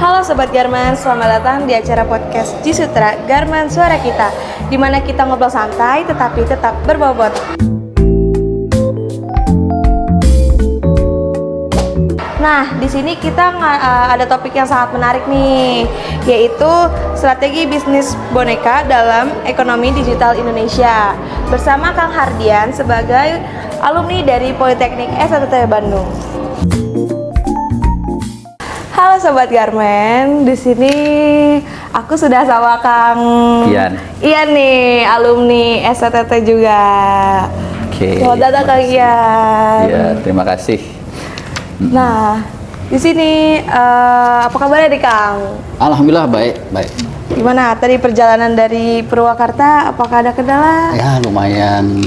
Halo Sobat Garmen, selamat datang di acara podcast Jisutra Garmen Suara Kita, di mana kita ngobrol santai tetapi tetap berbobot. Nah, di sini kita ada topik yang sangat menarik nih, yaitu strategi bisnis boneka dalam ekonomi digital Indonesia, bersama Kang Hardian sebagai alumni dari Politeknik S1T Bandung. Halo Sobat Garmen, di sini aku sudah sama Kang Ian nih, alumni S1T juga. Oke. Selamat datang Kang Ian. Ya, terima kasih. Nah, di sini apa kabarnya nih Kang? Alhamdulillah baik. Gimana tadi perjalanan dari Purwakarta? Apakah ada kendala? Ya lumayan.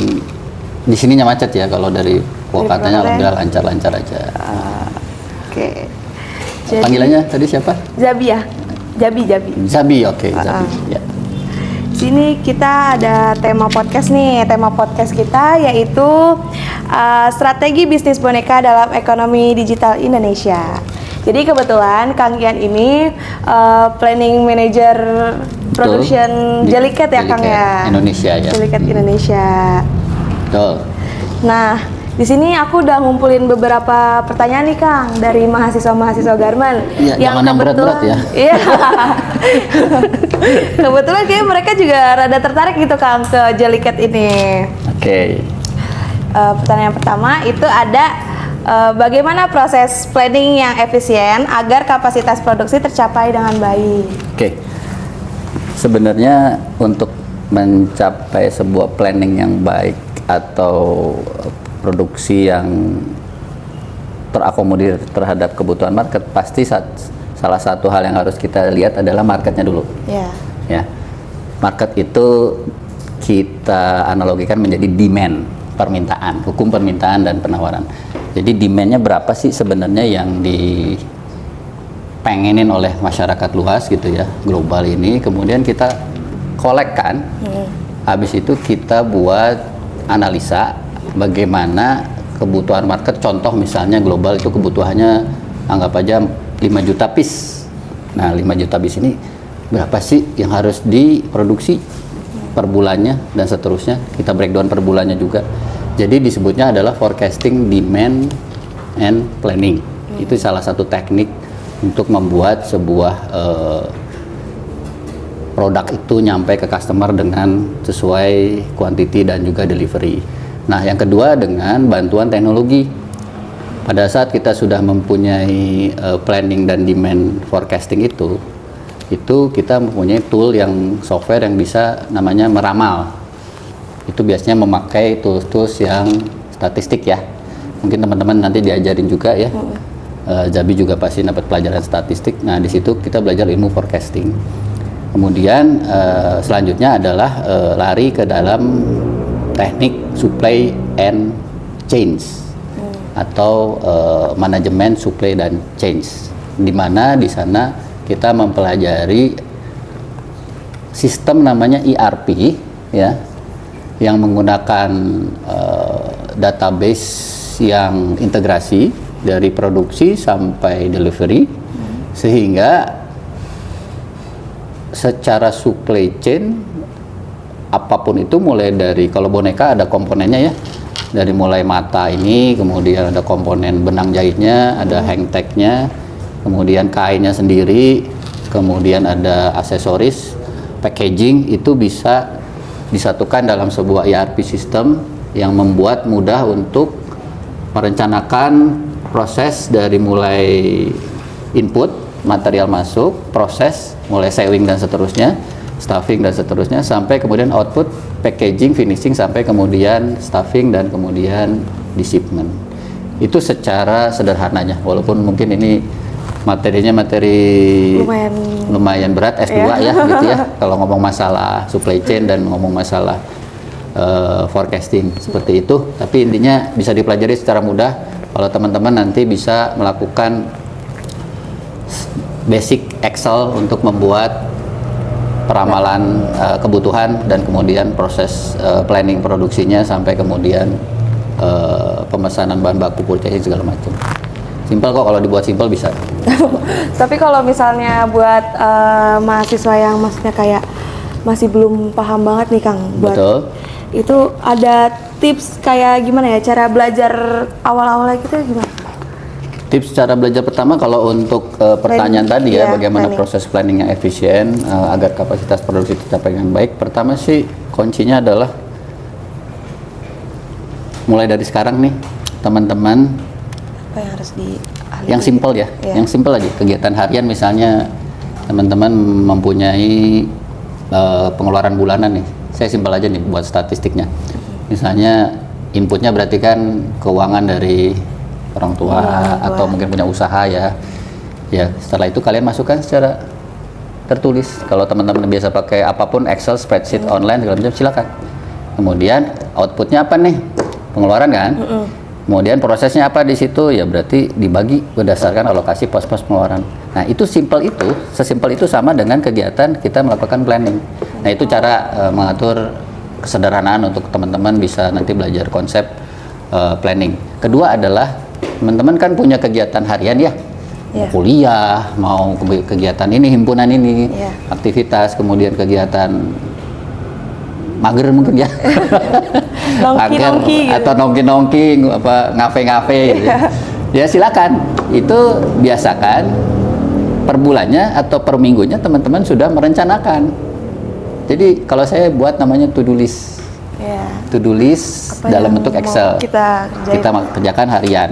Di sininya macet ya, kalau dari Purwakartanya alhamdulillah lancar-lancar aja. Oke. Jadi, panggilannya tadi siapa? Zabi ya? Zabi, oke. Zabi. Ya. Sini kita ada tema podcast nih. Tema podcast kita yaitu strategi bisnis boneka dalam ekonomi digital Indonesia. Jadi kebetulan Kang Ian ini planning manager production Jellycat ya Kang ya. Indonesia ya. Jellycat Indonesia. Betul. Nah, di sini aku udah ngumpulin beberapa pertanyaan nih Kang dari mahasiswa Garmen yang berat-berat ya. Iya. Kebetulan kayak mereka juga rada tertarik gitu Kang ke Jellycat ini. Oke. Pertanyaan pertama itu ada bagaimana proses planning yang efisien agar kapasitas produksi tercapai dengan baik? Oke. Sebenarnya untuk mencapai sebuah planning yang baik atau produksi yang terakomodir terhadap kebutuhan market, pasti salah satu hal yang harus kita lihat adalah marketnya dulu. Ya, market itu kita analogikan menjadi demand, permintaan, hukum permintaan dan penawaran. Jadi demandnya berapa sih sebenarnya yang dipengenin oleh masyarakat luas gitu ya, global ini. Kemudian kita kolekkan, habis itu kita buat analisa bagaimana kebutuhan market. Contoh misalnya global itu kebutuhannya anggap aja 5 juta piece. Nah 5 juta piece ini berapa sih yang harus diproduksi per bulannya dan seterusnya. Kita breakdown per bulannya juga. Jadi disebutnya adalah forecasting, demand, and planning. Itu salah satu teknik untuk membuat sebuah produk itu nyampe ke customer dengan sesuai quantity dan juga delivery. Nah, yang kedua dengan bantuan teknologi. Pada saat kita sudah mempunyai planning dan demand forecasting itu kita mempunyai tool yang software yang bisa namanya meramal. Itu biasanya memakai tools yang statistik ya. Mungkin teman-teman nanti diajarin juga ya. Zabi juga pasti dapat pelajaran statistik. Nah, di situ kita belajar ilmu forecasting. Kemudian selanjutnya adalah lari ke dalam teknik supply and change atau manajemen supply dan change, di mana di sana kita mempelajari sistem namanya ERP ya, yang menggunakan database yang integrasi dari produksi sampai delivery, sehingga secara supply chain apapun itu, mulai dari kalau boneka ada komponennya ya, dari mulai mata ini, kemudian ada komponen benang jahitnya, ada hang tagnya, kemudian kainnya sendiri, kemudian ada aksesoris, packaging, itu bisa disatukan dalam sebuah ERP system yang membuat mudah untuk merencanakan proses dari mulai input material masuk, proses mulai sewing dan seterusnya, stuffing dan seterusnya, sampai kemudian output, packaging, finishing, sampai kemudian stuffing dan kemudian di shipment. Itu secara sederhananya, walaupun mungkin ini materinya lumayan berat, S2 ya gitu ya, kalau ngomong masalah supply chain dan ngomong masalah forecasting seperti itu. Tapi intinya bisa dipelajari secara mudah kalau teman-teman nanti bisa melakukan basic Excel untuk membuat peramalan kebutuhan dan kemudian proses planning produksinya sampai kemudian pemesanan bahan baku, purchasing segala macam. Simpel kok, kalau dibuat simpel bisa. Tapi kalau misalnya buat mahasiswa yang maksudnya kayak masih belum paham banget nih Kang, buat Betul. itu ada tips kayak gimana ya cara belajar awal-awalnya gitu gimana? Tips cara belajar pertama kalau untuk pertanyaan tadi ya, iya, bagaimana planning. proses planning yang efisien agar kapasitas produksi tercapai dengan baik. Pertama sih kuncinya adalah mulai dari sekarang nih teman-teman, Apa yang harus di yang simpel ya, Iya. yang simpel aja. Kegiatan harian misalnya teman-teman mempunyai pengeluaran bulanan nih. Saya simpel aja nih buat statistiknya. Misalnya inputnya berarti kan keuangan dari orang tua atau mungkin punya usaha ya. Ya, setelah itu kalian masukkan secara tertulis. Kalau teman-teman biasa pakai apapun Excel, spreadsheet online segala macam silakan. Kemudian outputnya apa nih? Pengeluaran kan? Kemudian prosesnya apa di situ? Ya berarti dibagi berdasarkan alokasi pos-pos pengeluaran. Nah, itu simpel itu, sesimpel itu sama dengan kegiatan kita melakukan planning. Nah, itu cara mengatur kesederhanaan untuk teman-teman bisa nanti belajar konsep planning. Kedua adalah teman-teman kan punya kegiatan harian ya. Iya. Mau kuliah, mau kegiatan ini, himpunan ini, Iya. aktivitas, kemudian kegiatan mager mungkin ya. Nongki-nongki gitu. Atau nongki-nongki apa ngafe-ngafe gitu. Ya silakan. Itu biasakan per bulannya atau per minggunya teman-teman sudah merencanakan. Jadi kalau saya buat namanya to-do list. Iya. To-do list Apa dalam yang bentuk mau Excel. kita kerjain? Kita kerjakan harian.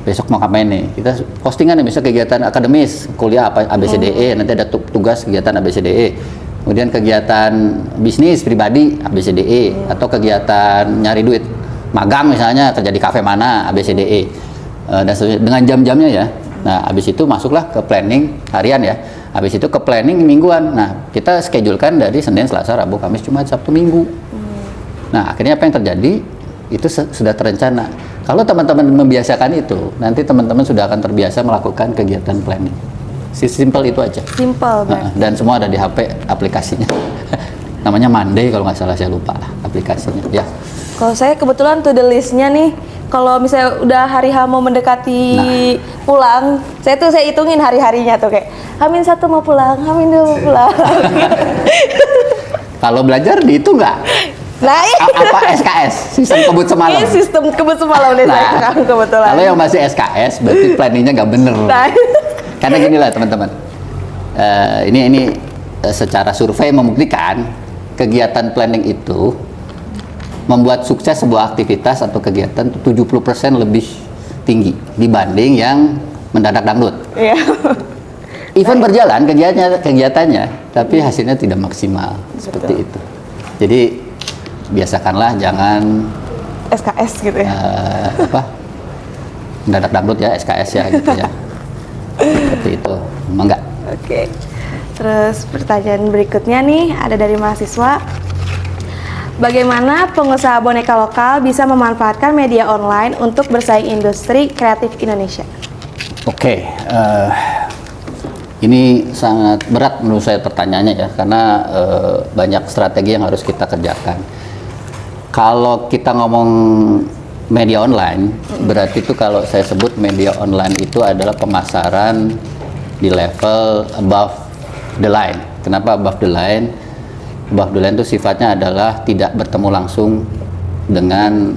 Besok mau ngapain nih? Kita postingan nih, misal kegiatan akademis, kuliah apa ABCDE, nanti ada tugas kegiatan ABCDE. Kemudian kegiatan bisnis pribadi ABCDE atau kegiatan nyari duit magang misalnya kerja di kafe mana ABCDE. Dan seterusnya, dengan jam-jamnya ya. Nah, habis itu masuklah ke planning harian ya. Habis itu ke planning mingguan. Nah, kita schedulekan dari Senin, Selasa, Rabu, Kamis, Jumat, Sabtu, Minggu. Nah, akhirnya apa yang terjadi? Itu sudah terencana. Kalau teman-teman membiasakan itu, nanti teman-teman sudah akan terbiasa melakukan kegiatan planning. Simpel itu aja. Simple banget. Dan semua ada di HP aplikasinya. Namanya Monday kalau nggak salah, saya lupa aplikasinya. Ya. Kalau saya kebetulan to the list-nya nih, kalau misalnya udah hari H mau mendekati pulang, saya hitungin hari-harinya tuh kayak H-1 mau pulang, H-2 mau pulang. Kalau belajar di itu nggak? Nah, Apa SKS? Sistem kebut semalam. ini sistem kebut semalam deh saya sekarang kebetulan. Kalau yang masih SKS berarti planningnya nggak bener. Nah, Karena gini lah teman-teman, ini secara survei membuktikan kegiatan planning itu membuat sukses sebuah aktivitas atau kegiatan 70% lebih tinggi dibanding yang mendadak dangdut. iya. Event berjalan kegiatannya, tapi hasilnya tidak maksimal seperti itu. Jadi biasakanlah jangan SKS gitu ya. mendadak dangdut ya, SKS ya gitu ya. Seperti itu, enggak. Oke. Terus pertanyaan berikutnya nih ada dari mahasiswa. Bagaimana pengusaha boneka lokal bisa memanfaatkan media online untuk bersaing industri kreatif Indonesia? Oke, ini sangat berat menurut saya pertanyaannya ya, karena banyak strategi yang harus kita kerjakan. Kalau kita ngomong media online, berarti itu kalau saya sebut media online itu adalah pemasaran di level above the line. Kenapa above the line? Above the line itu sifatnya adalah tidak bertemu langsung dengan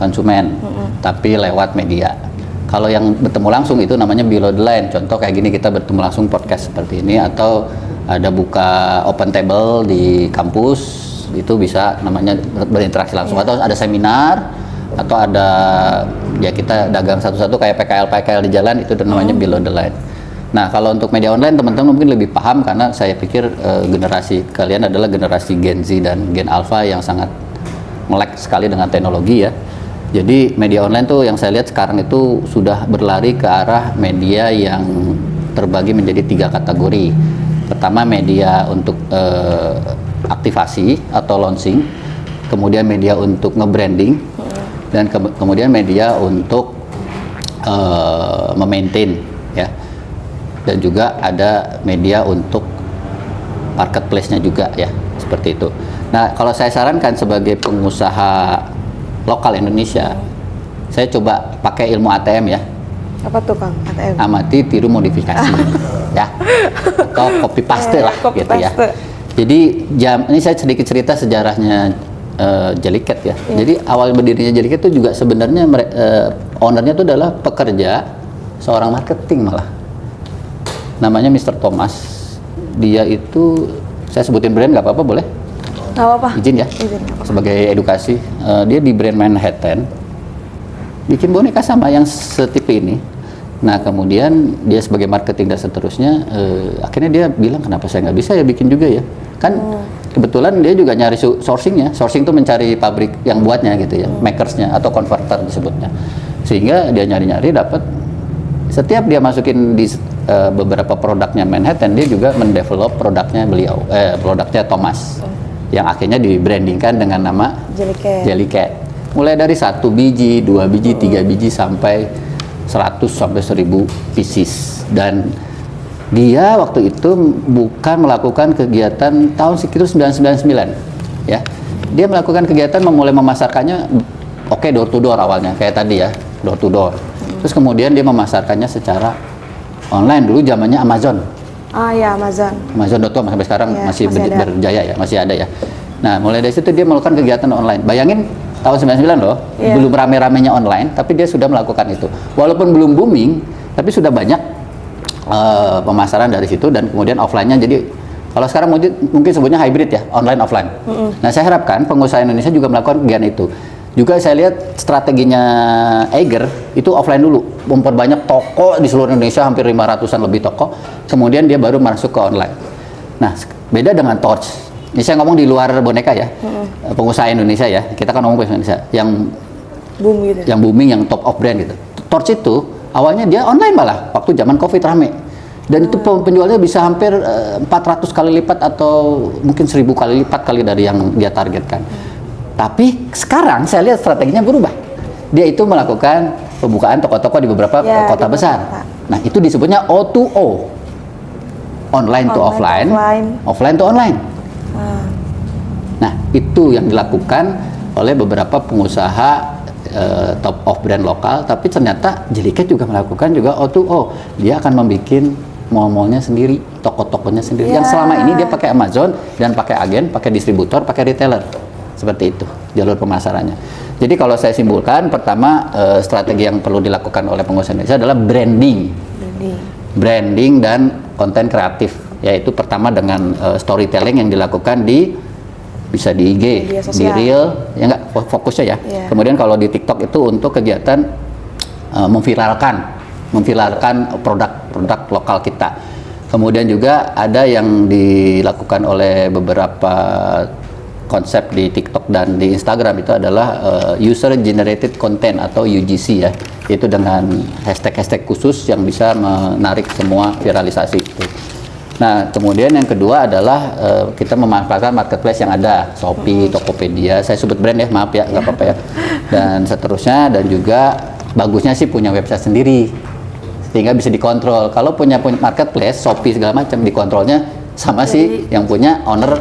konsumen, tapi lewat media. Kalau yang bertemu langsung itu namanya below the line. Contoh kayak gini, kita bertemu langsung podcast seperti ini, atau ada buka open table di kampus, itu bisa namanya berinteraksi langsung, atau ada seminar, atau ada ya kita dagang satu-satu kayak PKL di jalan, itu namanya below the line. Nah, kalau untuk media online teman-teman mungkin lebih paham, karena saya pikir generasi kalian adalah generasi Gen Z dan Gen Alpha yang sangat melek sekali dengan teknologi ya. Jadi media online tuh yang saya lihat sekarang itu sudah berlari ke arah media yang terbagi menjadi 3 kategori. Pertama, media untuk aktivasi atau launching, kemudian media untuk nge-branding, dan kemudian media untuk memaintain ya. Dan juga ada media untuk marketplace-nya juga ya, seperti itu. Nah, kalau saya sarankan sebagai pengusaha lokal Indonesia, saya coba pakai ilmu ATM ya. Apa tuh Kang? ATM. Amati, tiru, modifikasi, ya, atau copy paste lah, Copy gitu ya. paste. Jadi ini saya sedikit cerita sejarahnya Jellycat ya. Jadi awal berdirinya Jellycat itu juga sebenarnya ownernya itu adalah pekerja seorang marketing malah. Namanya Mr. Thomas. Dia itu, saya sebutin brand nggak apa-apa boleh? Nggak apa-apa. Izin ya? Izin. Sebagai edukasi, dia di brand Manhattan bikin boneka sama yang setipe ini. Nah kemudian dia sebagai marketing dan seterusnya, akhirnya dia bilang kenapa saya nggak bisa ya bikin juga ya. Kan kebetulan dia juga nyari sourcingnya. Sourcing itu mencari pabrik yang buatnya gitu ya, makersnya atau converter disebutnya. Sehingga dia nyari-nyari dapat. Setiap dia masukin di beberapa produknya Manhattan, dia juga mendevelop produknya beliau, produknya Thomas, yang akhirnya dibrandingkan dengan nama Jellycat. Jellycat. Mulai dari 1 biji, 2 biji, 3 biji sampai 100 sampai 1000 pieces. Dan dia waktu itu bukan melakukan kegiatan tahun sekitar 999 ya. Dia melakukan kegiatan memulai memasarkannya door to door awalnya kayak tadi ya, door to door. Terus kemudian dia memasarkannya secara online, dulu zamannya Amazon. Ah ya, Amazon. Amazon.com sampai sekarang Ya, masih masih ada. berjaya ya, masih ada ya. Nah, mulai dari situ dia melakukan kegiatan online. Bayangin tahun 99 loh, Iya. belum rame-ramenya online, tapi dia sudah melakukan itu. Walaupun belum booming, tapi sudah banyak pemasaran dari situ dan kemudian offline-nya jadi kalau sekarang mungkin sebutnya hybrid ya, online offline. Nah, saya harapkan pengusaha Indonesia juga melakukan kegiatan itu. Juga saya lihat strateginya Eiger itu offline dulu, memperbanyak toko di seluruh Indonesia, hampir 500-an lebih toko. Kemudian dia baru masuk ke online. Nah, beda dengan Torch. Ini saya ngomong di luar boneka ya, pengusaha Indonesia ya. Kita kan ngomong pengusaha Indonesia yang Boom gitu. yang booming, yang top of brand gitu. Torch itu awalnya dia online malah waktu zaman Covid rame. Dan itu penjualnya bisa hampir 400 kali lipat atau mungkin 1000 kali lipat kali dari yang dia targetkan. Tapi sekarang saya lihat strateginya berubah. Dia itu melakukan pembukaan toko-toko di beberapa Ya, kota di besar. kota. Nah, itu disebutnya O2O. Online to offline, offline to online. Ah. Nah, itu yang dilakukan oleh beberapa pengusaha top of brand lokal, tapi ternyata Jellycat juga melakukan juga O2O. Dia akan membuat mall-mallnya sendiri, toko-tokonya sendiri. Ya. Yang selama ini dia pakai Amazon dan pakai agen, pakai distributor, pakai retailer. Seperti itu jalur pemasarannya. Jadi kalau saya simpulkan, pertama strategi yang perlu dilakukan oleh pengusaha Indonesia adalah branding dan konten kreatif. Yaitu pertama dengan storytelling yang dilakukan bisa di IG, Media di sosial. Reel, ya nggak fokusnya ya. Yeah. Kemudian kalau di TikTok itu untuk kegiatan memviralkan produk lokal kita. Kemudian juga ada yang dilakukan oleh beberapa konsep di TikTok dan di Instagram itu adalah user generated content atau UGC ya, yaitu dengan hashtag khusus yang bisa menarik semua viralisasi itu. Nah, kemudian yang kedua adalah kita memanfaatkan marketplace yang ada, Shopee, Tokopedia, saya sebut brand ya, maaf ya, nggak apa-apa ya, dan seterusnya. Dan juga bagusnya sih punya website sendiri, sehingga bisa dikontrol. Kalau punya marketplace, Shopee segala macam, dikontrolnya sama si yang punya owner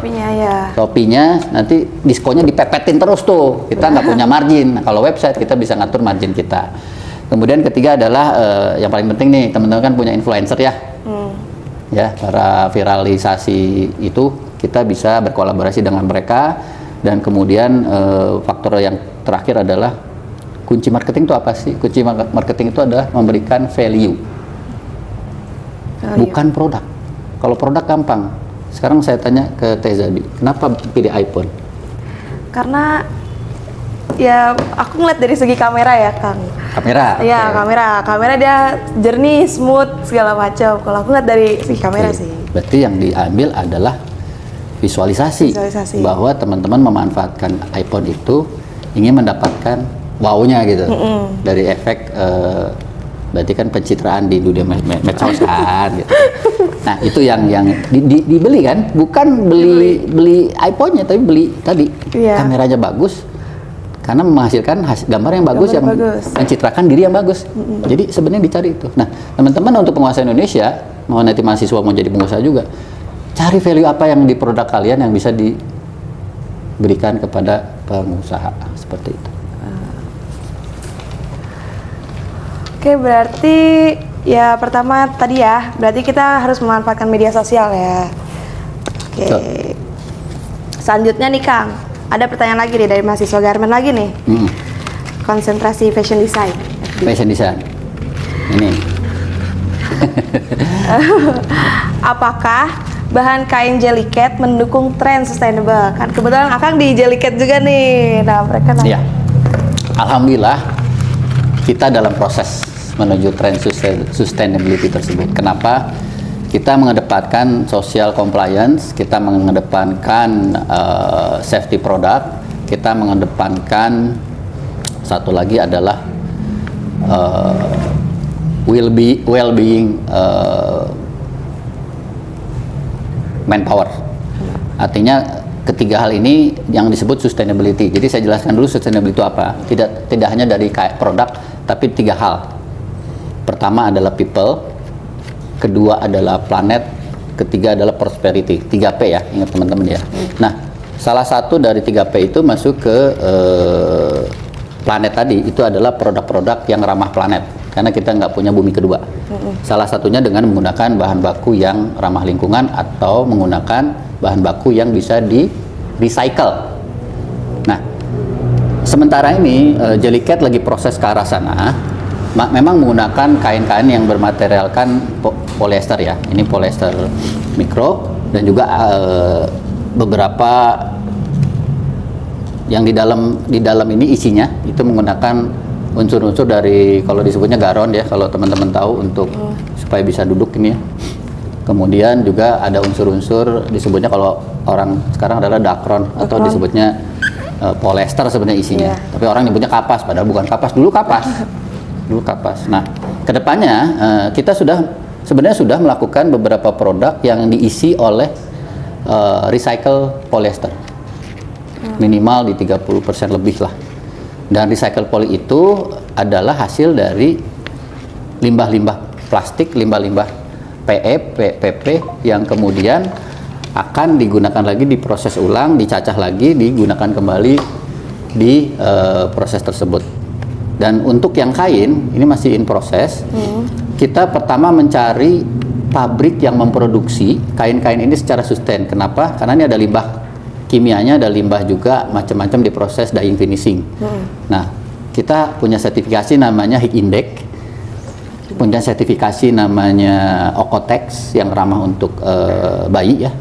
Shopee-nya, nanti diskonnya dipepetin terus tuh, kita nggak punya margin. Nah, kalau website kita bisa ngatur margin kita. Kemudian ketiga adalah yang paling penting nih, teman-teman kan punya influencer ya, ya, para viralisasi itu kita bisa berkolaborasi dengan mereka. Dan kemudian faktor yang terakhir adalah kunci marketing itu apa sih? Kunci marketing itu adalah memberikan value. Bukan produk. Kalau produk gampang. Sekarang saya tanya ke Tezadi, kenapa pilih iPhone? Karena ya aku ngeliat dari segi kamera ya, Kang. Kamera. Iya, kamera dia jernih, smooth segala macam. Kalau aku ngeliat dari segi kamera sih. Berarti yang diambil adalah visualisasi. Bahwa teman-teman memanfaatkan iPhone itu ingin mendapatkan wow-nya gitu. Dari efek berarti kan pencitraan di dunia medsos kan gitu. Nah, itu yang dibeli kan, bukan beli iPhone-nya, tapi beli tadi kameranya bagus karena menghasilkan gambar yang bagus, mencitrakan diri yang bagus. Jadi sebenarnya dicari itu. Nah, teman-teman untuk pengusaha Indonesia, mau nanti mahasiswa mau jadi pengusaha juga, cari value apa yang di produk kalian yang bisa diberikan kepada pengusaha seperti itu. Oke, berarti ya pertama tadi ya, berarti kita harus memanfaatkan media sosial ya. Oke. Betul. Selanjutnya nih Kang, ada pertanyaan lagi nih dari mahasiswa Garmen lagi nih. Konsentrasi fashion design. Fashion design. Ini. Apakah bahan kain Jellycat mendukung tren sustainable? Kan kebetulan Akang di Jellycat juga nih. Nah, mereka Ya. Alhamdulillah kita dalam proses menuju tren sustainability tersebut. Kenapa? Kita mengedepankan social compliance, kita mengedepankan safety product, kita mengedepankan satu lagi adalah well-being manpower. Artinya ketiga hal ini yang disebut sustainability. Jadi saya jelaskan dulu sustainability itu apa. Tidak hanya dari produk, tapi tiga hal. Pertama adalah people, kedua adalah planet, ketiga adalah prosperity. 3P ya, ingat teman-teman ya. Nah, salah satu dari 3P itu masuk ke planet tadi, itu adalah produk-produk yang ramah planet. Karena kita nggak punya bumi kedua. Salah satunya dengan menggunakan bahan baku yang ramah lingkungan atau menggunakan bahan baku yang bisa di recycle. Nah, sementara ini Jellycat lagi proses ke arah sana. Memang menggunakan kain-kain yang bermaterialkan polyester ya. Ini polyester mikro dan juga beberapa yang di dalam ini isinya itu menggunakan unsur-unsur dari, kalau disebutnya garon ya, kalau teman-teman tahu, untuk supaya bisa duduk ini ya. Kemudian juga ada unsur-unsur disebutnya kalau orang sekarang adalah dakron atau disebutnya polyester sebenarnya isinya. Tapi orang nyebutnya kapas, padahal bukan kapas. Dulu kapas. Nah, kedepannya kita sebenarnya sudah melakukan beberapa produk yang diisi oleh recycle polyester. Minimal di 30% lebih lah. Dan recycle poly itu adalah hasil dari limbah-limbah plastik, limbah-limbah PE, PP yang kemudian akan digunakan lagi, diproses ulang, dicacah lagi, digunakan kembali di proses tersebut. Dan untuk yang kain, ini masih in proses. Kita pertama mencari pabrik yang memproduksi kain-kain ini secara sustain. Kenapa? Karena ini ada limbah kimianya, ada limbah juga macam-macam di proses dyeing finishing. Nah, kita punya sertifikasi namanya HIG Index, punya sertifikasi namanya Ocotex yang ramah untuk bayi ya,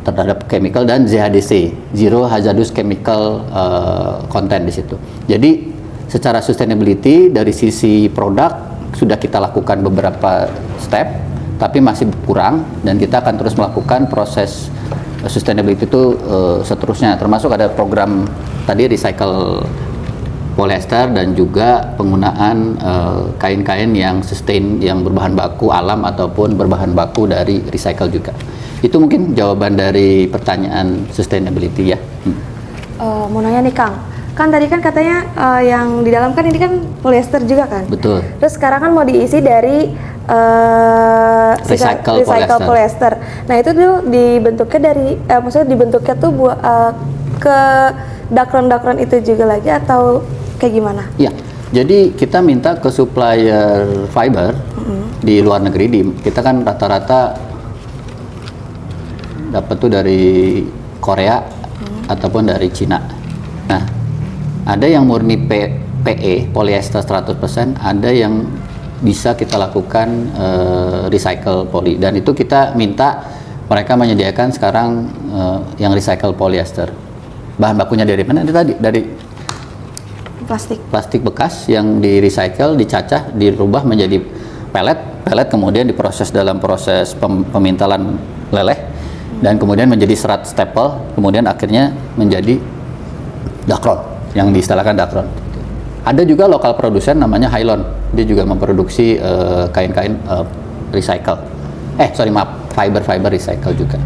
terhadap chemical, dan ZHDC, Zero Hazardous Chemical Content di situ. Jadi secara sustainability dari sisi produk sudah kita lakukan beberapa step, tapi masih kurang, dan kita akan terus melakukan proses sustainability itu seterusnya, termasuk ada program tadi recycle polyester dan juga penggunaan kain-kain yang sustain, yang berbahan baku alam ataupun berbahan baku dari recycle juga. Itu mungkin jawaban dari pertanyaan sustainability ya. Mau nanya nih Kang, kan tadi kan katanya yang di dalam kan ini kan polyester juga kan? Betul. Terus sekarang kan mau diisi dari recycle polyester. Nah itu tuh dibentuknya dari, maksudnya dibentuknya tuh buat ke dakron-dakron itu juga lagi atau kayak gimana? Ya, jadi kita minta ke supplier fiber di luar negeri. Kita kan rata-rata dapat tuh dari Korea ataupun dari Cina. Nah, ada yang murni PE, polyester 100%, ada yang bisa kita lakukan recycle poly, dan itu kita minta mereka menyediakan sekarang yang recycle polyester. Bahan bakunya dari mana? Dari plastik bekas yang di recycle, dicacah, dirubah menjadi pellet kemudian diproses dalam proses pemintalan leleh, dan kemudian menjadi serat staple, kemudian akhirnya menjadi dakron yang diistilahkan dakron. Ada juga lokal produsen namanya Hylon, dia juga memproduksi kain-kain recycle. Fiber recycle juga.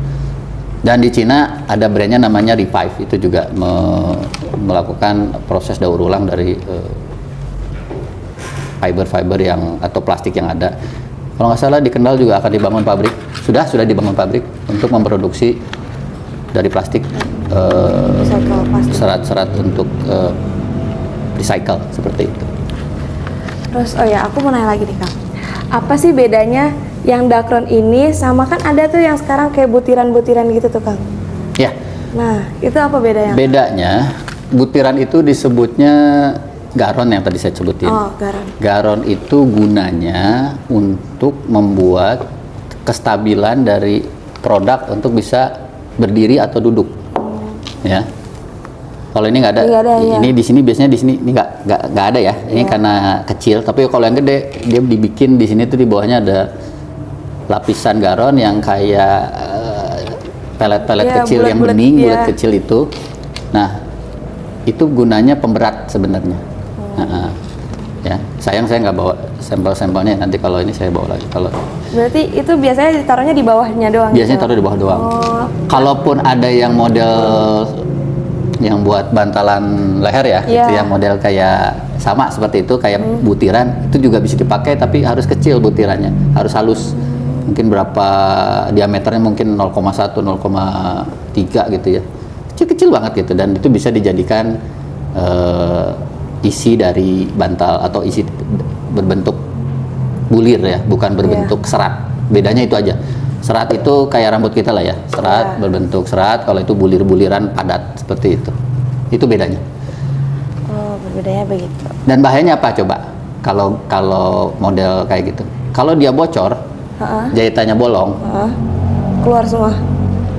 Dan di Cina ada brandnya namanya Revive, itu juga melakukan proses daur ulang dari fiber yang atau plastik yang ada. Kalau nggak salah di Kendal juga akan dibangun pabrik, sudah dibangun pabrik untuk memproduksi dari plastik serat-serat untuk recycle seperti itu. Terus oh ya, aku mau nanya lagi nih Kang. Apa sih bedanya yang dakron ini sama kan ada tuh yang sekarang kayak butiran-butiran gitu tuh Kang? Ya. Nah, itu apa bedanya? Bedanya, butiran itu disebutnya garon yang tadi saya sebutin. Oh, garon. Garon itu gunanya untuk membuat kestabilan dari produk untuk bisa berdiri atau duduk. Ya. Kalau ini nggak ada, ini di sini biasanya di sini ini nggak ada ya. Ini karena kecil. Tapi kalau yang gede dia dibikin di sini tuh di bawahnya ada lapisan garon yang kayak pelet-pelet kecil yang bening, bulat kecil itu. Nah, itu gunanya pemberat sebenarnya. Ya, sayang saya nggak bawa sampel-sampelnya. Nanti kalau ini saya bawa lagi. Kalau berarti itu biasanya ditaruhnya di bawahnya doang. Biasanya gitu? taruh di bawah doang. Oh. Kalaupun ada yang model yang buat bantalan leher ya, itu yang model kayak sama seperti itu kayak butiran, itu juga bisa dipakai tapi harus kecil butirannya, harus halus. Mungkin berapa diameternya, mungkin 0,1 0,3 gitu ya, kecil-kecil banget gitu, dan itu bisa dijadikan isi dari bantal atau isi berbentuk bulir ya, bukan berbentuk serat. Bedanya itu aja. Serat itu kayak rambut kita lah ya, serat berbentuk serat, kalau itu bulir-buliran padat seperti itu. Itu bedanya. Oh, bedanya begitu. Dan bahayanya apa coba? Kalau model kayak gitu. Kalau dia bocor, jahitannya bolong, keluar semua.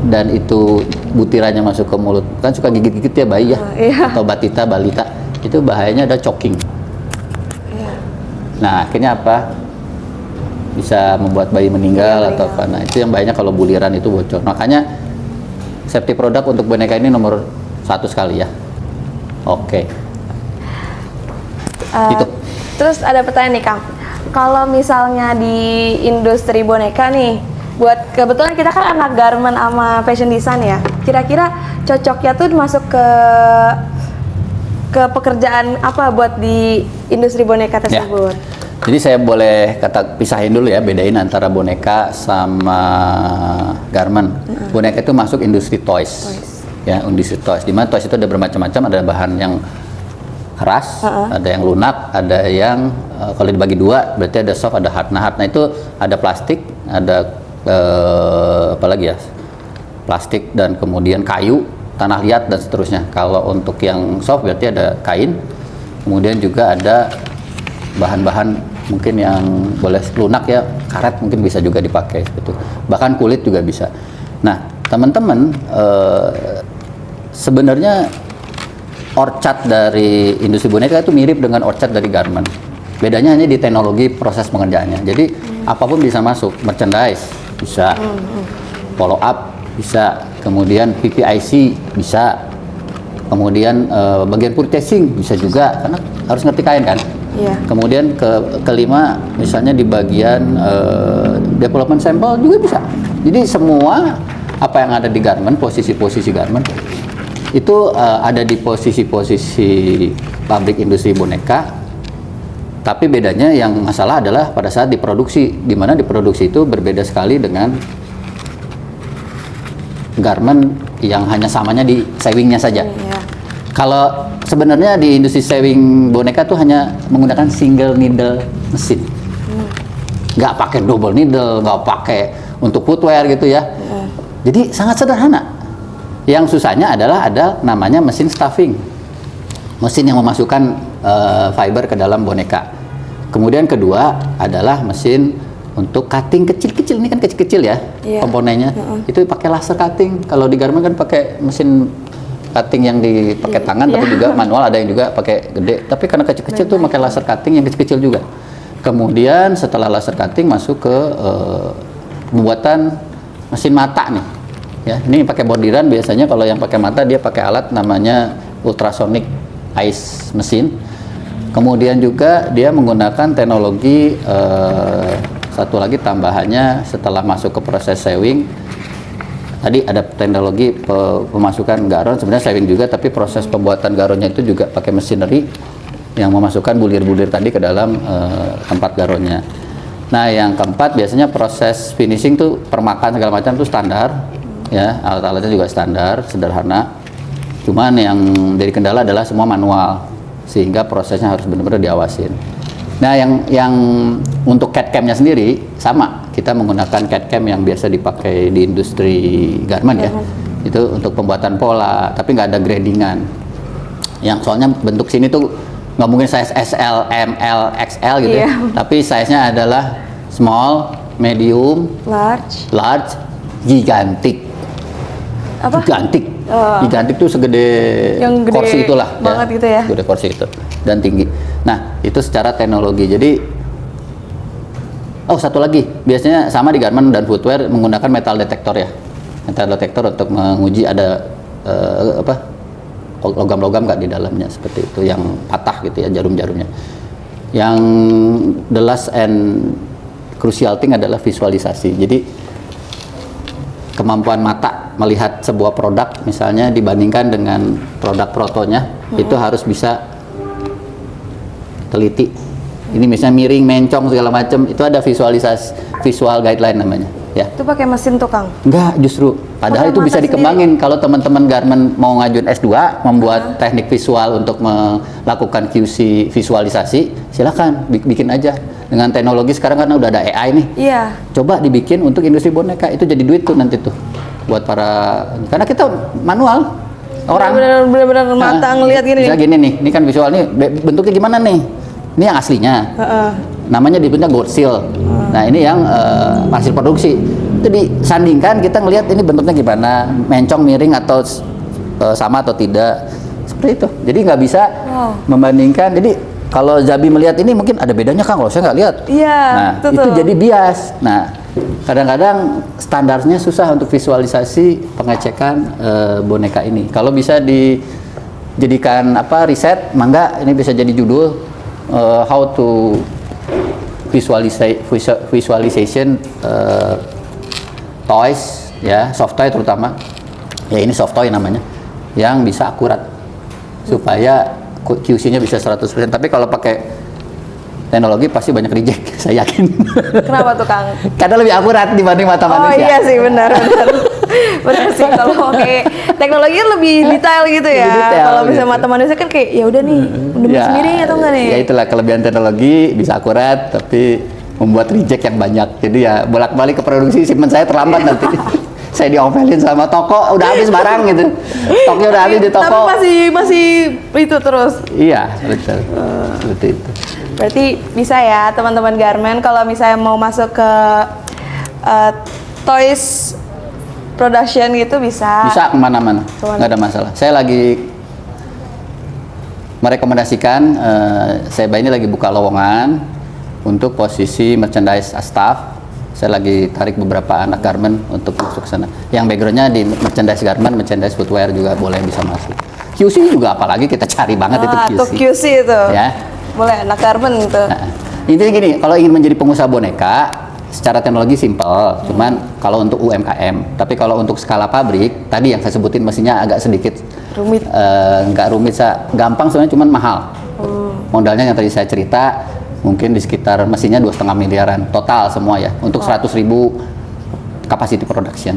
Dan itu butirannya masuk ke mulut, kan suka gigit-gigit ya bayi ya, atau balita, itu bahayanya ada choking. Nah, akhirnya apa? Bisa membuat bayi meninggal atau apa. Nah, itu yang bahayanya kalau buliran itu bocor. Makanya safety produk untuk boneka ini nomor 1 sekali ya. Oke. Itu. Terus ada pertanyaan nih Kang. Kalau misalnya di industri boneka nih, buat kebetulan kita kan anak garment sama fashion design ya. Kira-kira cocoknya tuh masuk ke pekerjaan apa buat di industri boneka tersebut? Ya. Jadi saya boleh pisahin dulu ya, bedain antara boneka sama garment. Boneka itu masuk industri toys. Ya, industri toys. Di mana toys itu ada bermacam-macam, ada bahan yang keras, ada yang lunak, ada yang kalau dibagi dua berarti ada soft, ada hard. Nah, hard itu ada plastik, ada apa lagi ya? Plastik dan kemudian kayu, tanah liat dan seterusnya. Kalau untuk yang soft berarti ada kain. Kemudian juga ada bahan-bahan mungkin yang boleh lunak ya, karet mungkin bisa juga dipakai seperti itu. Bahkan kulit juga bisa. Nah, teman-teman, sebenarnya orcat dari industri boneka itu mirip dengan orcat dari garment. Bedanya hanya di teknologi proses pengerjaannya. Jadi apapun bisa masuk, merchandise bisa, follow up bisa, kemudian PPIC bisa, kemudian bagian purchasing bisa juga, karena harus ngerti kain kan. Kemudian kelima misalnya di bagian development sampel juga bisa. Jadi semua apa yang ada di garment, posisi-posisi garment itu ada di posisi-posisi pabrik industri boneka. Tapi bedanya yang masalah adalah pada saat diproduksi, di mana diproduksi itu berbeda sekali dengan garment yang hanya samanya di sewingnya saja. Kalau sebenarnya di industri sewing boneka tuh hanya menggunakan single needle mesin, nggak pakai double needle, nggak pakai untuk footwear gitu ya. Jadi sangat sederhana. Yang susahnya adalah ada namanya mesin stuffing, mesin yang memasukkan fiber ke dalam boneka. Kemudian kedua adalah mesin untuk cutting kecil-kecil. Ini kan kecil-kecil ya komponennya. Itu pakai laser cutting. Kalau di garment kan pakai mesin cutting yang dipakai tangan, tapi juga manual, ada yang juga pakai gede. Tapi karena kecil-kecil tuh pakai laser cutting yang kecil-kecil juga. Kemudian setelah laser cutting masuk ke pembuatan mesin mata nih. Ya, ini pakai bordiran biasanya. Kalau yang pakai mata dia pakai alat namanya ultrasonic ice mesin. Kemudian juga dia menggunakan teknologi satu lagi tambahannya setelah masuk ke proses sewing. Tadi ada teknologi pemasukan garon, sebenarnya sewing juga, tapi proses pembuatan garonnya itu juga pakai machinery yang memasukkan bulir-bulir tadi ke dalam tempat garonnya. Nah, yang keempat biasanya proses finishing tuh permakan segala macam tuh standar, ya, alat-alatnya juga standar, sederhana. Cuman yang jadi kendala adalah semua manual, sehingga prosesnya harus benar-benar diawasin. Nah, yang untuk CAD CAM-nya sendiri sama, kita menggunakan CAD CAM yang biasa dipakai di industri garment ya. Itu untuk pembuatan pola, tapi nggak ada gradingan. Yang soalnya bentuk sini tuh nggak mungkin size SL, ML, XL gitu ya. Tapi size-nya adalah small, medium, large, gigantic. Apa? Gigantic. Gigantic tuh segede yang gede kursi itulah banget ya. gitu ya. Gede kursi itu dan tinggi. Nah, itu secara teknologi. Jadi satu lagi, biasanya sama di garment dan footwear menggunakan metal detektor ya. Metal detektor untuk menguji ada logam-logam nggak di dalamnya, seperti itu, yang patah gitu ya, jarum-jarumnya. Yang the last and crucial thing adalah visualisasi. Jadi kemampuan mata melihat sebuah produk misalnya dibandingkan dengan produk protonya, itu harus bisa teliti. Ini misalnya miring, mencong segala macam, itu ada visualisasi, visual guideline namanya ya. Itu pakai mesin tuh, Kang? Enggak, justru padahal itu bisa dikembangin kalau teman-teman garment mau ngajuin S2 membuat teknik visual untuk melakukan QC visualisasi, silakan bikin aja. Dengan teknologi sekarang kan udah ada AI nih. Iya. Coba dibikin untuk industri boneka, itu jadi duit tuh nanti tuh buat para, karena kita manual orang. Bener-bener mata ngelihat gini. Bisa gini nih, ini kan visual nih, bentuknya gimana nih? Ini yang aslinya. Namanya dibentuknya gold seal. Nah, ini yang hasil produksi. Itu disandingkan, kita ngelihat ini bentuknya gimana, mencong, miring atau sama atau tidak. Seperti itu. Jadi nggak bisa membandingkan. Jadi kalau Zabi melihat ini mungkin ada bedanya, Kang, kalau saya nggak lihat. Iya, nah, itu jadi bias. Nah, kadang-kadang standarnya susah untuk visualisasi pengecekan boneka ini. Kalau bisa dijadikan riset, mangga ini bisa jadi judul how to visualization toys ya, soft toy terutama. Ya, ini soft toy namanya, yang bisa akurat supaya QC-nya bisa 100%. Tapi kalau pakai teknologi pasti banyak reject, saya yakin. Kenapa tuh, Kang? Karena lebih akurat dibanding mata manusia. Oh iya sih, benar. Benar sih, kalau pakai teknologi lebih detail gitu ya. Kalau bisa mata manusia kan kayak ya udah nih, udah sendiri atau enggak nih? Ya itulah kelebihan teknologi, bisa akurat tapi membuat reject yang banyak. Jadi ya bolak-balik ke produksi, shipment saya terlambat nanti. Saya diomelin sama toko, udah habis barang gitu. Stoknya udah habis di toko. Tapi masih itu terus. Iya, betul. Seperti itu. Berarti bisa ya teman-teman garment kalau misalnya mau masuk ke toys production gitu bisa. Bisa kemana-mana, nggak ada masalah. Saya lagi merekomendasikan, saya ini lagi buka lowongan untuk posisi merchandise staff. Saya lagi tarik beberapa anak garment untuk masuk ke sana. Yang backgroundnya di merchandise garment, merchandise footwear juga boleh bisa masuk. QC juga apalagi kita cari banget itu QC. Untuk QC itu. Ya. Boleh anak garment gitu. Nah, intinya gini, kalau ingin menjadi pengusaha boneka, secara teknologi simpel, cuman kalau untuk UMKM. Tapi kalau untuk skala pabrik, tadi yang saya sebutin mesinnya agak sedikit rumit. Nggak rumit, gampang sebenarnya, cuman mahal. Modalnya yang tadi saya cerita, mungkin di sekitar mesinnya 2,5 miliaran total semua ya, untuk 100.000 capacity production,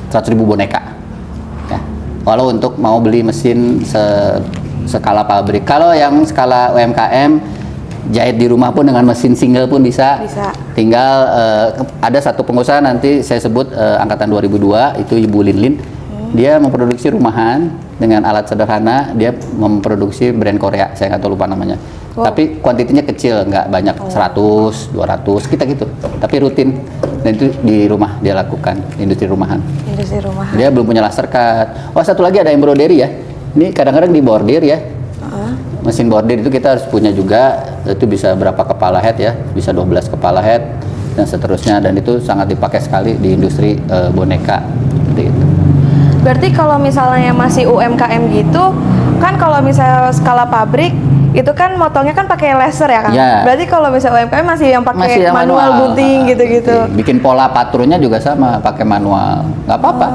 100.000 boneka ya. Walau untuk mau beli mesin skala pabrik, kalau yang skala UMKM jahit di rumah pun dengan mesin single pun bisa. Tinggal ada satu pengusaha nanti saya sebut angkatan 2002 itu Ibu Linlin. Dia memproduksi rumahan dengan alat sederhana, dia memproduksi brand Korea, saya nggak tahu, lupa namanya. Tapi kuantitinya kecil, nggak banyak, 100, 200, kita gitu. Tapi rutin, dan itu di rumah dia lakukan, industri rumahan. Industri rumahan. Dia belum punya laser cut. Oh, satu lagi ada embroidery ya. Ini kadang-kadang di bordir ya. Mesin bordir itu kita harus punya juga, itu bisa berapa kepala head ya, bisa 12 kepala head, dan seterusnya. Dan itu sangat dipakai sekali di industri boneka, seperti itu. Berarti kalau misalnya masih UMKM gitu, kan kalau misalnya skala pabrik itu kan motongnya kan pakai laser ya kan? Ya. Berarti kalau misalnya UMKM masih yang pakai manual gunting gitu-gitu. Bikin pola patrunnya juga sama, pakai manual, nggak apa-apa.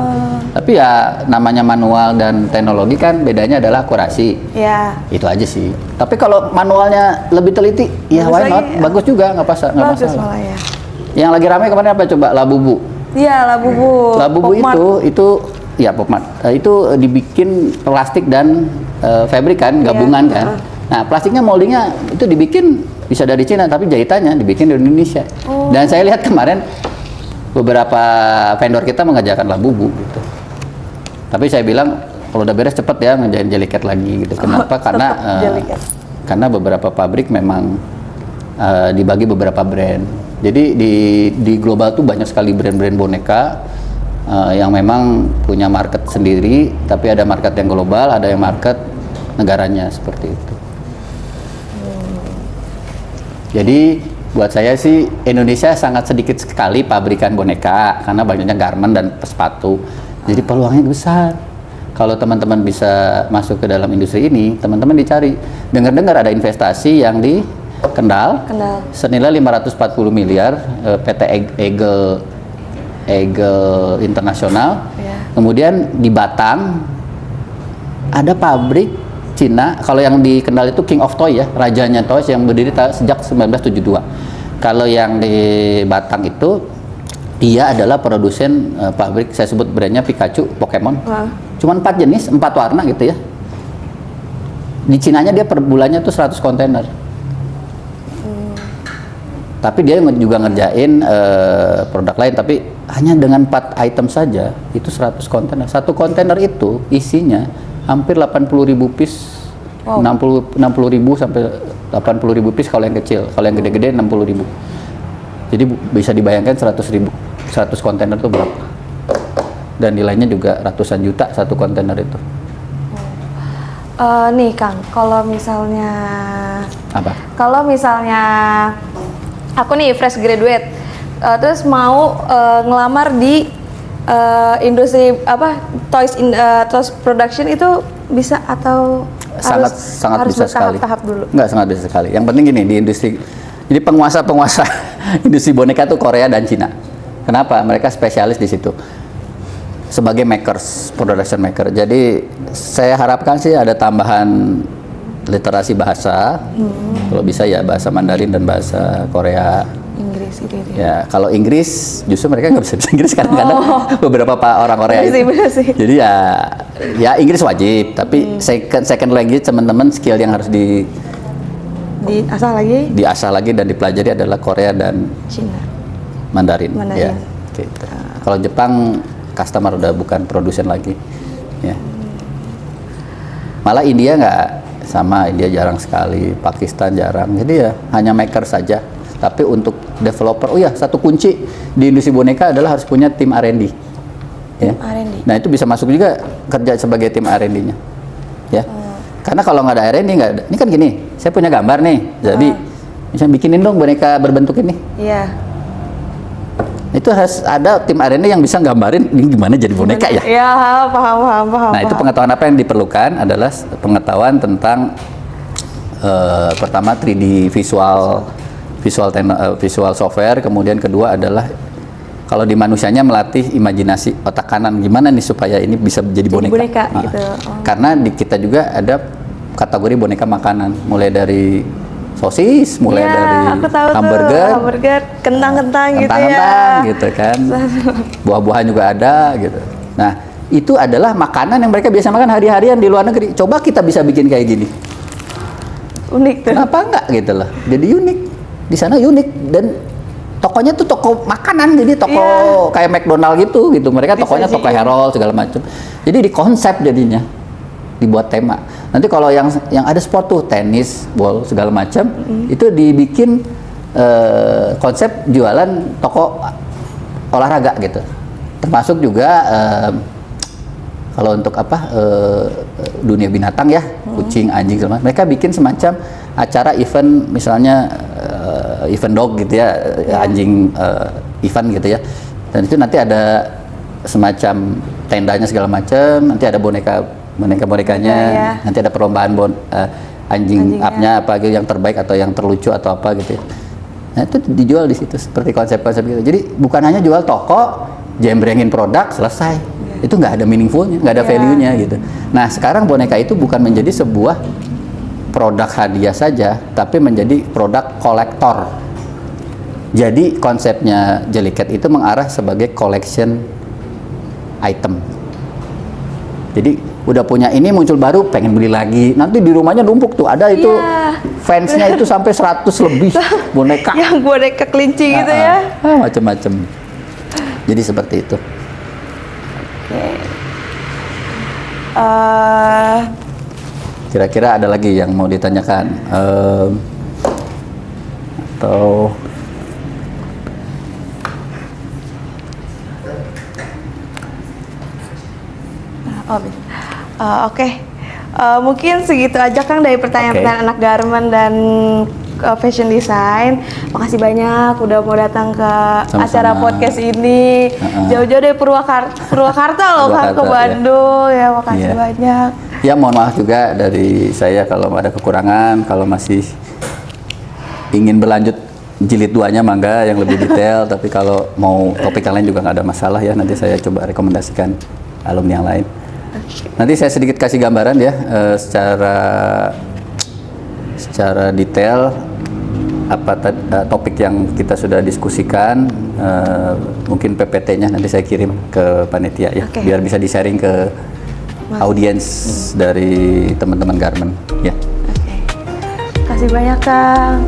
Tapi ya namanya manual dan teknologi kan bedanya adalah akurasi. Ya. Itu aja sih. Tapi kalau manualnya lebih teliti, ya why not? Bagus juga, nggak masalah. Malah ya. Yang lagi ramai kemarin apa coba? Labubu. Iya, Labubu. Labubu itu ya Popmart. Itu dibikin plastik dan fabric kan, gabungan kan. Nah, plastiknya moldingnya itu dibikin bisa dari Cina, tapi jahitannya dibikin di Indonesia. Dan saya lihat kemarin beberapa vendor kita mengerjakan Labubu gitu. Tapi saya bilang kalau udah beres cepet ya ngerjain Jellycat lagi gitu. Kenapa? Karena beberapa pabrik memang dibagi beberapa brand. Jadi di global tuh banyak sekali brand-brand boneka yang memang punya market sendiri, tapi ada market yang global, ada yang market negaranya seperti itu. Jadi buat saya sih Indonesia sangat sedikit sekali pabrikan boneka karena banyaknya garment dan sepatu. Jadi peluangnya besar. Kalau teman-teman bisa masuk ke dalam industri ini, teman-teman dicari. Dengar-dengar ada investasi yang di Kendal. Senilai 540 miliar PT Eagle Internasional. Kemudian di Batang ada pabrik Cina. Kalau yang di Kendal itu King of Toy ya, rajanya toys yang berdiri sejak 1972. Kalau yang di Batang itu dia adalah produsen pabrik, saya sebut brandnya Pikachu Pokemon. Cuman 4 jenis, 4 warna gitu ya. Di Cinanya dia per bulannya tuh 100 kontainer. Tapi dia juga ngerjain produk lain, tapi hanya dengan 4 item saja itu 100 kontainer. Satu kontainer itu isinya hampir 80.000 piece. 60.000 sampai 80.000 piece kalau yang kecil. Kalau yang gede-gede 60.000. Jadi bisa dibayangkan 100 kontainer itu berapa. Dan nilainya juga ratusan juta satu kontainer itu. Nih Kang, kalau misalnya aku nih fresh graduate, terus mau ngelamar di industri toys production itu bisa atau sangat harus bisa sekali. Tahap dulu? Enggak, sangat bisa sekali. Yang penting gini, di industri, jadi penguasa industri boneka tuh Korea dan Cina. Kenapa? Mereka spesialis di situ sebagai makers, production maker. Jadi saya harapkan sih ada tambahan literasi bahasa, kalau bisa ya bahasa Mandarin dan bahasa Korea. Inggris gitu ya. Kalau Inggris justru mereka nggak bisa Inggris kadang-kadang beberapa orang Korea itu. Jadi ya Inggris wajib, tapi second language teman-teman skill yang harus diasah lagi dan dipelajari adalah Korea dan Cina. Mandarin. Ya. Gitu. Kalau Jepang customer udah bukan produsen lagi. Ya. Malah India nggak sama, India jarang sekali, Pakistan jarang. Jadi ya hanya maker saja. Tapi untuk developer, satu kunci di industri boneka adalah harus punya tim R&D. Ya. R&D. Nah itu bisa masuk juga kerja sebagai tim R&D-nya. Ya. Karena kalau nggak ada R&D nggak ada. Ini kan gini, saya punya gambar nih, jadi misalnya bikinin dong boneka berbentuk ini. Iya. Itu harus ada tim R&D yang bisa gambarin ini gimana jadi boneka ya. Iya, paham. Nah itu pengetahuan apa yang diperlukan adalah pengetahuan tentang pertama 3D visual software, kemudian kedua adalah kalau di manusianya melatih imajinasi otak kanan gimana nih supaya ini bisa jadi boneka. Gitu. Karena di kita juga ada kategori boneka makanan, mulai dari sosis, mulai dari hamburger, kentang-kentang gitu kan. Buah-buahan juga ada gitu. Nah, itu adalah makanan yang mereka biasa makan hari-harian di luar negeri. Coba kita bisa bikin kayak gini. Unik tuh. Kenapa enggak gitu loh. Jadi unik. Di sana unik dan tokonya tuh toko makanan, jadi toko kayak McDonald gitu. Mereka tokonya toko Harold segala macam. Jadi di konsep jadinya dibuat tema. Nanti kalau yang ada sport tuh tenis, ball segala macam, itu dibikin konsep jualan toko olahraga gitu. Termasuk juga kalau untuk dunia binatang ya, kucing, anjing segala macam. Mereka bikin semacam acara event, misalnya event dog gitu ya, anjing event gitu ya. Dan itu nanti ada semacam tendanya segala macam, nanti ada bonekanya, nanti ada perlombaan anjing up-nya apa gitu yang terbaik atau yang terlucu atau apa gitu ya. Nah itu dijual di situ seperti konsep-konsep gitu. Jadi bukan hanya jual toko, jembrengin produk selesai. Itu nggak ada meaningfulnya, nggak ada value-nya gitu. Nah sekarang boneka itu bukan menjadi sebuah produk hadiah saja, tapi menjadi produk kolektor. Jadi konsepnya Jellycat itu mengarah sebagai collection item. Jadi udah punya ini muncul baru pengen beli lagi, nanti di rumahnya numpuk tuh ada itu Iya. fansnya itu sampai 100 lebih boneka. Yang boneka kelinci gitu ya. Macem-macem. Jadi seperti itu. Oke. Kira-kira ada lagi yang mau ditanyakan? Atau Oke. Mungkin segitu aja Kang dari pertanyaan-pertanyaan anak garment dan fashion design. Makasih banyak udah mau datang ke Sama-sama. acara podcast ini. Jauh-jauh dari Purwakarta loh Kang ke Purwakarta, Bandung ya. Makasih Iya. banyak. ya mohon maaf juga dari saya kalau ada kekurangan, kalau masih ingin berlanjut jilid 2-nya mangga yang lebih detail, tapi kalau mau topik yang lain juga nggak ada masalah ya, nanti saya coba rekomendasikan alumni yang lain. Nanti saya sedikit kasih gambaran ya, secara detail apa topik yang kita sudah diskusikan, mungkin PPT-nya nanti saya kirim ke panitia ya, Oke. biar bisa di-sharing ke audiens dari teman-teman garment ya. Oke. Makasih banyak Kang.